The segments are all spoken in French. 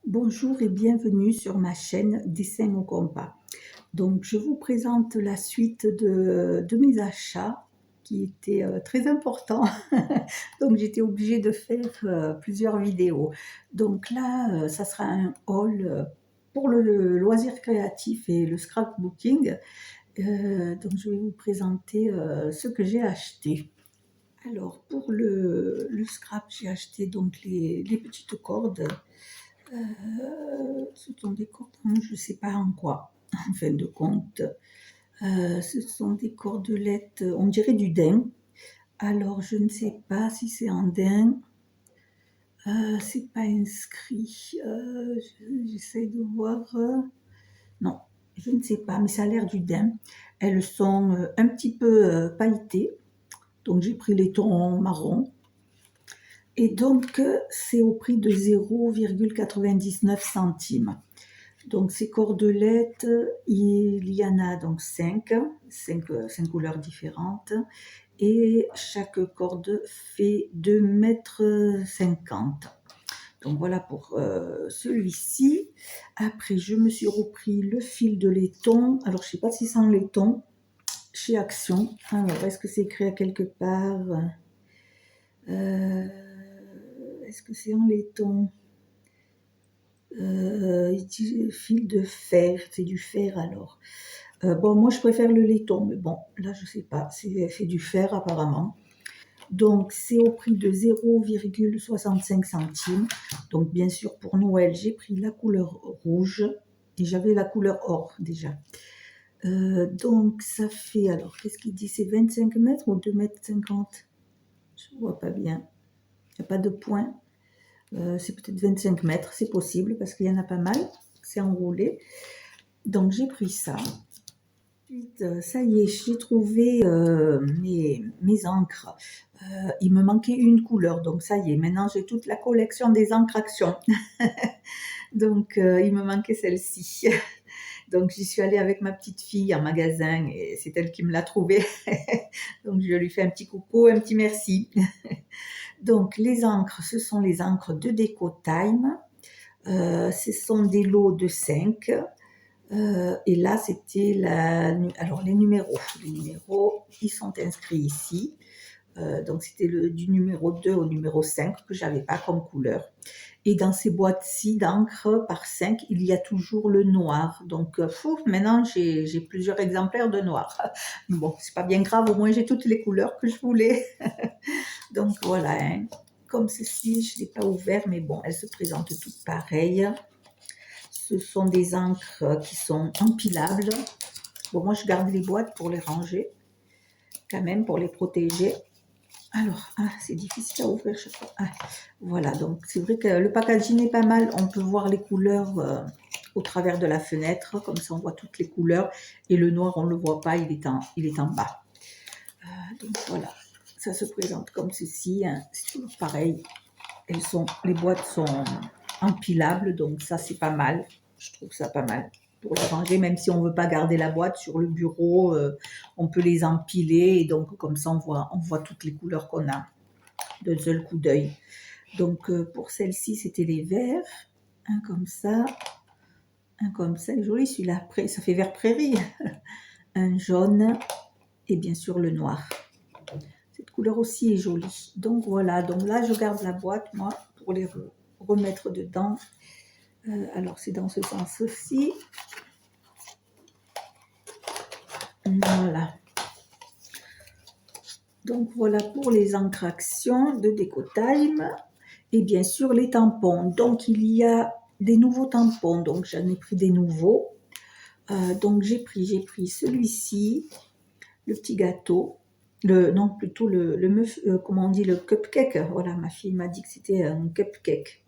Bonjour et bienvenue sur ma chaîne Dessin au compas. Donc je vous présente la suite de mes achats qui étaient très importants. Donc j'étais obligée de faire plusieurs vidéos. Donc là, ça sera un haul pour le loisir créatif et le scrapbooking. Donc je vais vous présenter ce que j'ai acheté. Alors pour le scrap, j'ai acheté donc les petites cordes. Ce sont des cordes, je ne sais pas en quoi, en fin de compte. Ce sont des cordelettes, on dirait du daim. Alors, je ne sais pas si c'est en daim. C'est pas inscrit. J'essaie de voir. Non, je ne sais pas, mais ça a l'air du daim. Elles sont un petit peu pailletées. Donc, j'ai pris les tons marron. Et donc, c'est au prix de 0,99 centimes. Donc, ces cordelettes, il y en a donc 5 couleurs différentes. Et chaque corde fait 2,50 m. Donc, voilà pour celui-ci. Après, je me suis repris le fil de laiton. Alors, je ne sais pas si c'est en laiton chez Action. Alors, est-ce que c'est écrit à quelque part Est-ce que c'est en laiton fil de fer, c'est du fer alors. Bon, moi je préfère le laiton, mais bon, là je sais pas, c'est du fer apparemment. Donc c'est au prix de 0,65 centimes. Donc bien sûr pour Noël, j'ai pris la couleur rouge et j'avais la couleur or déjà. Donc ça fait, alors qu'est-ce qu'il dit, c'est 25 mètres ou 2,50 m? Je vois pas bien. Il n'y a pas de point. C'est peut-être 25 mètres, c'est possible parce qu'il y en a pas mal. C'est enroulé. Donc j'ai pris ça. Ensuite, ça y est, j'ai trouvé mes encres. Il me manquait une couleur, donc ça y est, maintenant j'ai toute la collection des encres Action. Donc il me manquait celle-ci. Donc j'y suis allée avec ma petite fille en magasin et c'est elle qui me l'a trouvée. Donc je lui fais un petit coucou, un petit merci. Donc les encres, ce sont les encres de Déco Time. Ce sont des lots de 5. Et là, c'était alors les numéros. Les numéros, ils sont inscrits ici. Donc c'était du numéro 2 au numéro 5 que j'avais pas comme couleur. Et dans ces boîtes-ci d'encre par 5, il y a toujours le noir. Donc maintenant j'ai plusieurs exemplaires de noir. Bon, c'est pas bien grave, au moins j'ai toutes les couleurs que je voulais. Donc voilà, hein. Comme ceci, je ne l'ai pas ouvert, mais bon, elles se présentent toutes pareilles. Ce sont des encres qui sont empilables. Bon, moi je garde les boîtes pour les ranger, quand même, pour les protéger. Alors, c'est difficile à ouvrir chaque fois. Voilà, donc c'est vrai que le packaging est pas mal. On peut voir les couleurs au travers de la fenêtre, comme ça on voit toutes les couleurs. Et le noir, on ne le voit pas, il est en bas. Donc voilà, ça se présente comme ceci. Hein. C'est toujours pareil. Les boîtes sont empilables, donc ça c'est pas mal. Je trouve ça pas mal pour les ranger, même si on veut pas garder la boîte sur le bureau, on peut les empiler et donc comme ça on voit toutes les couleurs qu'on a d'un seul coup d'œil. Donc pour celle-ci c'était les verts, un comme ça, joli celui-là, ça fait vert prairie, un jaune et bien sûr le noir. Cette couleur aussi est jolie. Donc voilà, donc là je garde la boîte moi pour les remettre dedans. Alors c'est dans ce sens aussi. Voilà. Donc voilà pour les encres Action de Déco Time. Et bien sûr les tampons. Donc il y a des nouveaux tampons. Donc j'en ai pris des nouveaux. Donc j'ai pris celui-ci, le petit gâteau. Non, plutôt comment on dit, le cupcake. Voilà, ma fille m'a dit que c'était un cupcake.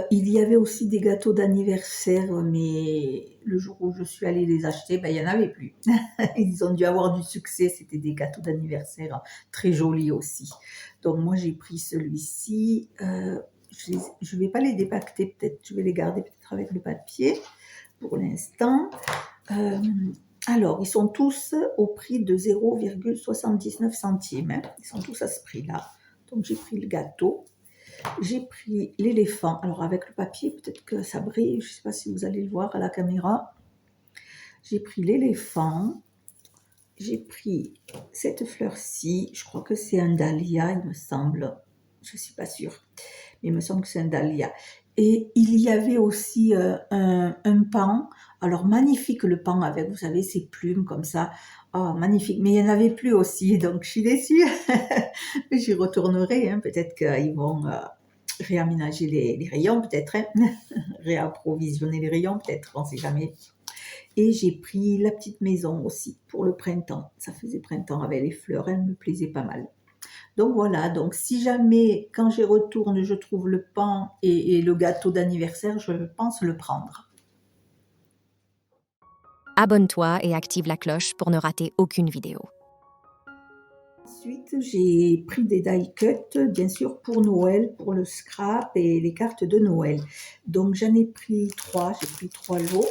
Il y avait aussi des gâteaux d'anniversaire, mais le jour où je suis allée les acheter, ben, il n'y en avait plus. Ils ont dû avoir du succès, c'était des gâteaux d'anniversaire très jolis aussi. Donc moi j'ai pris celui-ci, je ne vais pas les dépaqueter, peut-être je vais les garder peut-être avec le papier pour l'instant. Alors, ils sont tous au prix de 0,79 centimes. Hein. Ils sont tous à ce prix-là. Donc j'ai pris le gâteau. J'ai pris l'éléphant. Alors avec le papier, peut-être que ça brille, je ne sais pas si vous allez le voir à la caméra. J'ai pris l'éléphant. J'ai pris cette fleur-ci. Je crois que c'est un dahlia, il me semble. Je ne suis pas sûre. Mais il me semble que c'est un dahlia. Et il y avait aussi un pan. Alors magnifique le pan avec, vous savez, ces plumes comme ça. Oh, magnifique. Mais il n'y en avait plus aussi, donc je suis déçue. J'y retournerai. Hein. Peut-être qu'ils vont réaménager les rayons, peut-être. Hein. Réapprovisionner les rayons, peut-être. On ne sait jamais. Et j'ai pris la petite maison aussi pour le printemps. Ça faisait printemps avec les fleurs, elle me plaisait pas mal. Donc voilà, donc si jamais quand j'y retourne, je trouve le pain et le gâteau d'anniversaire, je pense le prendre. Abonne-toi et active la cloche pour ne rater aucune vidéo. Ensuite, j'ai pris des die cuts, bien sûr, pour Noël, pour le scrap et les cartes de Noël. Donc j'en ai pris 3, j'ai pris 3 lots,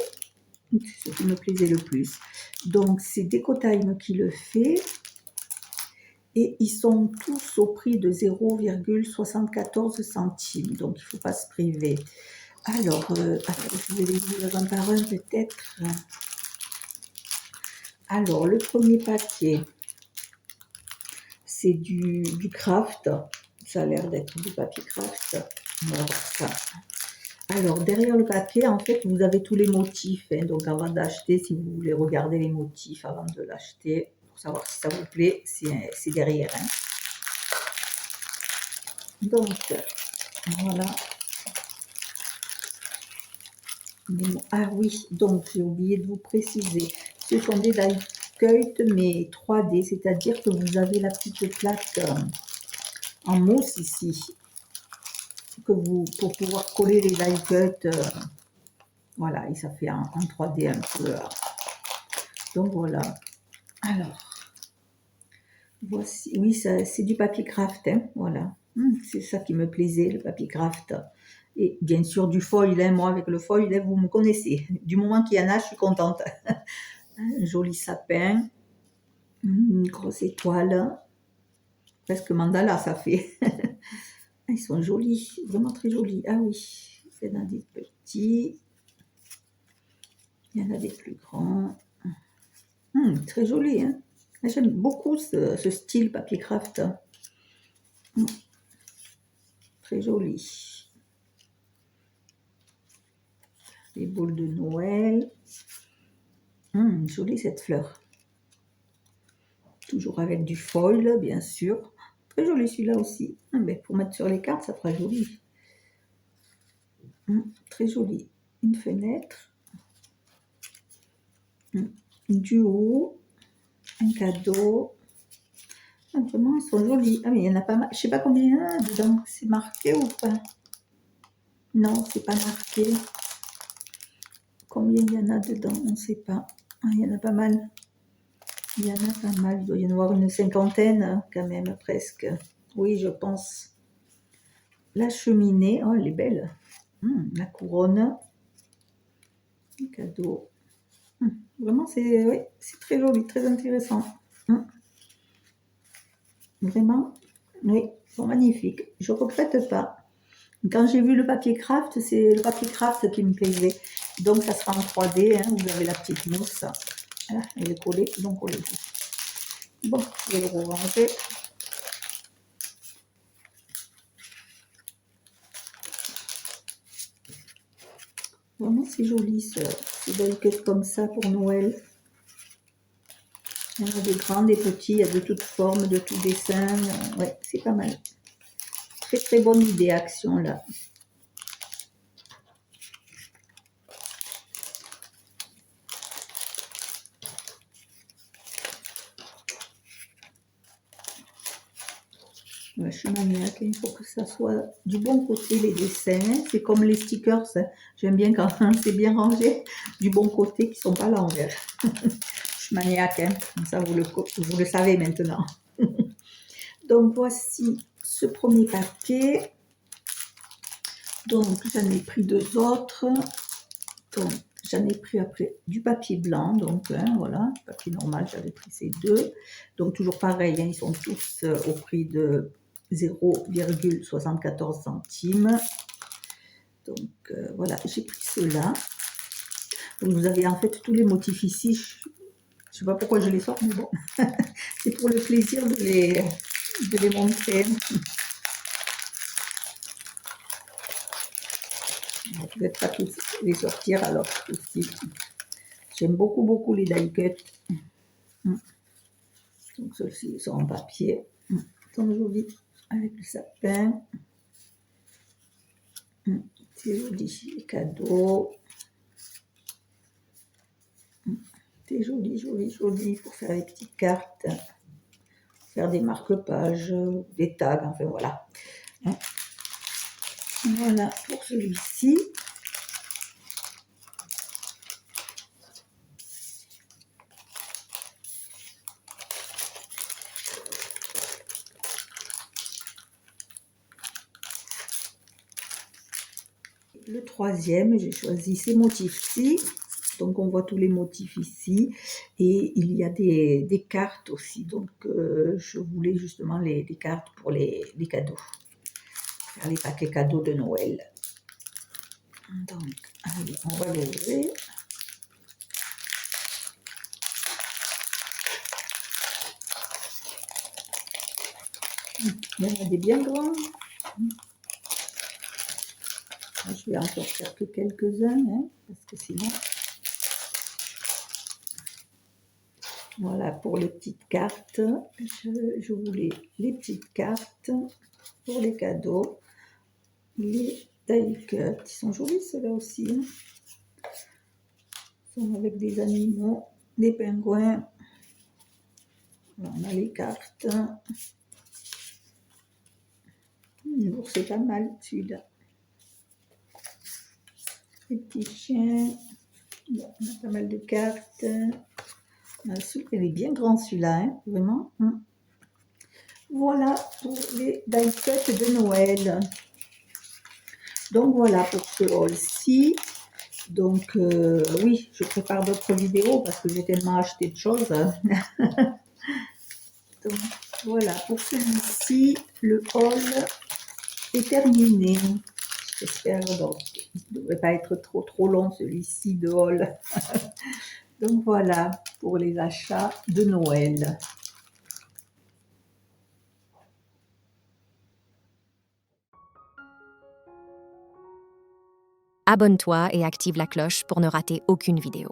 ce qui me plaisait le plus. Donc c'est Decotime qui le fait. Et ils sont tous au prix de 0,74 centimes. Donc, il ne faut pas se priver. Alors, je vais les ouvrir un par un peut-être. Alors, le premier paquet, c'est du craft. Ça a l'air d'être du papier craft. On va voir ça. Alors, derrière le papier, en fait, vous avez tous les motifs. Hein. Donc, avant d'acheter, si vous voulez regarder les motifs avant de l'acheter, pour savoir si ça vous plaît, c'est derrière. Hein. Donc, voilà. Ah oui, donc j'ai oublié de vous préciser. Ce sont des die cut mais 3D, c'est-à-dire que vous avez la petite plaque en mousse ici, pour pouvoir coller les die cut. Voilà, et ça fait en 3D un peu. Donc voilà. Alors, voici. Oui, c'est du papier craft, hein, voilà. C'est ça qui me plaisait, le papier craft. Et bien sûr du foil, hein, moi avec le foil, hein, vous me connaissez. Du moment qu'il y en a, je suis contente. Un joli sapin, une grosse étoile, presque mandala ça fait. Ils sont jolis, vraiment très jolis. Ah oui, il y en a des petits, il y en a des plus grands. Très joli, hein. J'aime beaucoup ce style papier craft. Très joli. Les boules de Noël. Jolie cette fleur. Toujours avec du foil, bien sûr. Très joli celui-là aussi. Mais pour mettre sur les cartes, ça fera joli. Très joli. Une fenêtre. Du haut. Un cadeau. Vraiment, ils sont jolis. Ah, mais il y en a pas mal. Je sais pas combien il y en a dedans. C'est marqué ou pas? Non, c'est pas marqué. Combien il y en a dedans? On ne sait pas. Ah, il y en a pas mal. Il y en a pas mal. Il doit y en avoir une cinquantaine, quand même, presque. Oui, je pense. La cheminée. Oh, elle est belle. La couronne. Un cadeau. Vraiment, oui, c'est très joli, très intéressant. Vraiment, oui, ils sont magnifiques. Je ne regrette pas. Quand j'ai vu le papier craft, c'est le papier craft qui me plaisait. Donc, ça sera en 3D. Hein, vous avez la petite mousse. Voilà, elle est collée, donc collée. Bon, je vais le ranger. Vraiment, c'est joli, ces belles quêtes comme ça pour Noël. Il y en a des grands, des petits, il y a de toutes formes, de tout dessin. Ouais, c'est pas mal. Très très bonne idée, action là. Ouais, je suis maniaque, il faut que ça soit du bon côté les dessins. C'est comme les stickers, j'aime bien quand c'est bien rangé, du bon côté qui ne sont pas à l'envers. Je suis maniaque, hein. Comme ça vous le savez maintenant. Donc voici ce premier paquet. Donc j'en ai pris 2 autres. Donc j'en ai pris après du papier blanc, donc voilà, papier normal, j'avais pris ces 2. Donc toujours pareil, hein, ils sont tous au prix de 0,74 centimes. Donc voilà, j'ai pris ceux-là. Donc vous avez en fait tous les motifs ici. Je ne sais pas pourquoi je les sors, mais bon, c'est pour le plaisir de les montrer. Vous ne pouvez pas tous les sortir alors aussi. J'aime beaucoup les die cuts. Donc ceux-ci sont en papier. Ils sont jolis avec le sapin. C'est joli, les cadeaux. C'est joli pour faire les petites cartes, faire des marque-pages, des tags, enfin voilà. Voilà pour celui-ci. Le troisième, j'ai choisi ces motifs-ci. Donc on voit tous les motifs ici. Et il y a des cartes aussi. Donc je voulais justement les cartes pour les cadeaux. Faire les paquets cadeaux de Noël. Donc, allez, on va l'ouvrir. Il y en a des bien grands. Je vais en sortir que quelques-uns, hein, parce que sinon... Voilà pour les petites cartes. Je voulais les petites cartes pour les cadeaux. Les die cuts, ils sont jolis ceux-là aussi. Hein. Ils sont avec des animaux, des pingouins. Là, on a les cartes. C'est pas mal celui-là. Les petits chiens. Bon, on a pas mal de cartes. Il est bien grand celui-là, hein, vraiment. Voilà pour les die cuts de Noël. Donc voilà pour ce haul-ci. Donc oui, je prépare d'autres vidéos parce que j'ai tellement acheté de choses. Donc voilà, pour celui-ci, le haul est terminé. J'espère donc il ne devrait pas être trop long celui-ci de haul. Donc voilà pour les achats de Noël. Abonne-toi et active la cloche pour ne rater aucune vidéo.